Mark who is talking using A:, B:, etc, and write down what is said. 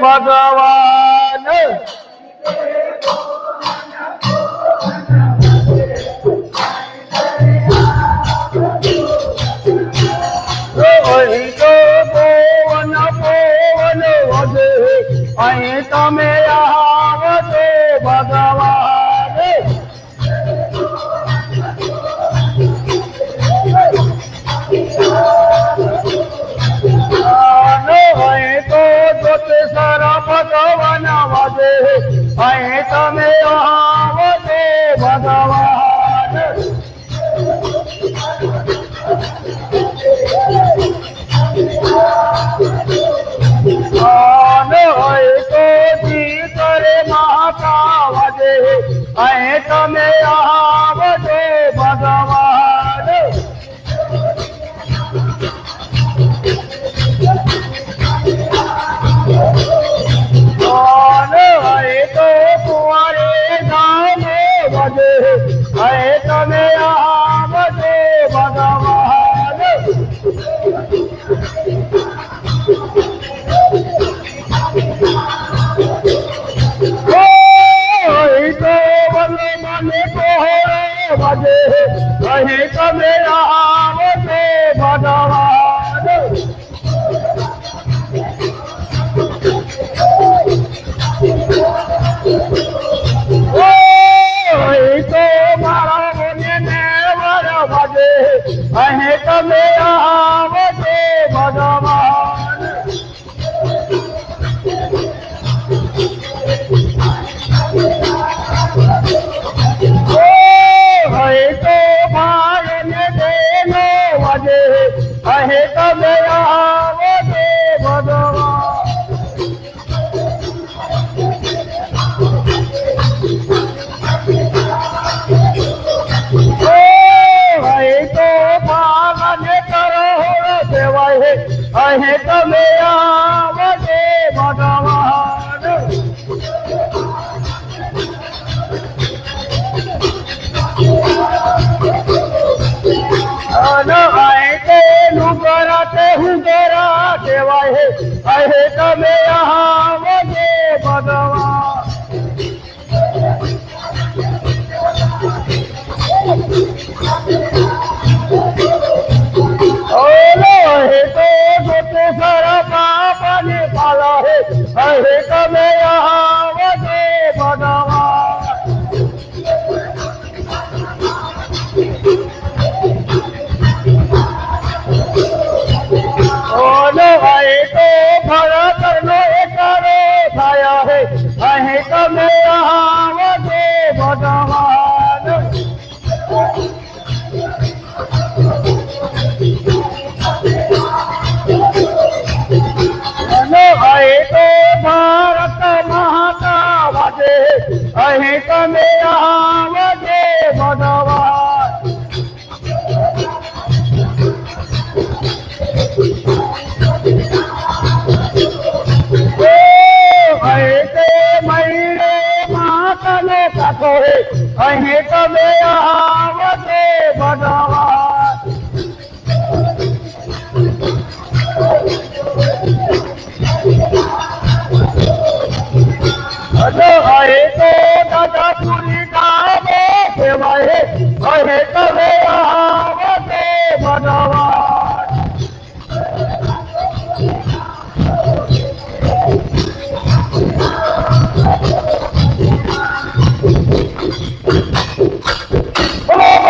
A: ભગવાન અહીં તો પવન પવન વધે અહીં તમે આવજો ભગવાન અહીં તો જ્યોતિષર ભગવાન વધે અહીં તમે આવજો ભગવાન અહીં તો જીતરે માતા વધે અહીં તમે આવજો ભગવાન અહીં તો કુંવરે ગામે વધે અહીં તમે આવજો ભગવાન અહીં તો મને મને કોહરે વધે અહીં તમે આવજો ભગવાન અહીં તો મારા મને નેવર વધે અહીં તમે આવજો ભગવાન અહીં તો ભાઈ ને બેનો વધે અહીં તમે આવજો ભગવાન અહીં તો ભાગને કરો સેવાય અહીં તમે આવજો ભગવાન અહીં તેનું કરાતે હું કરા સેવાય અહીં તમે આવજો ભગવાન અહીં તો જ્યોતિષર પાપને પાલા અહીં તમે આવજો ભગવાન અહીં તો ભરતનો એકારો થયા અહીં તમે આવજો ભગવાન અહીં તો ભારત માતા વધે અહીં તમે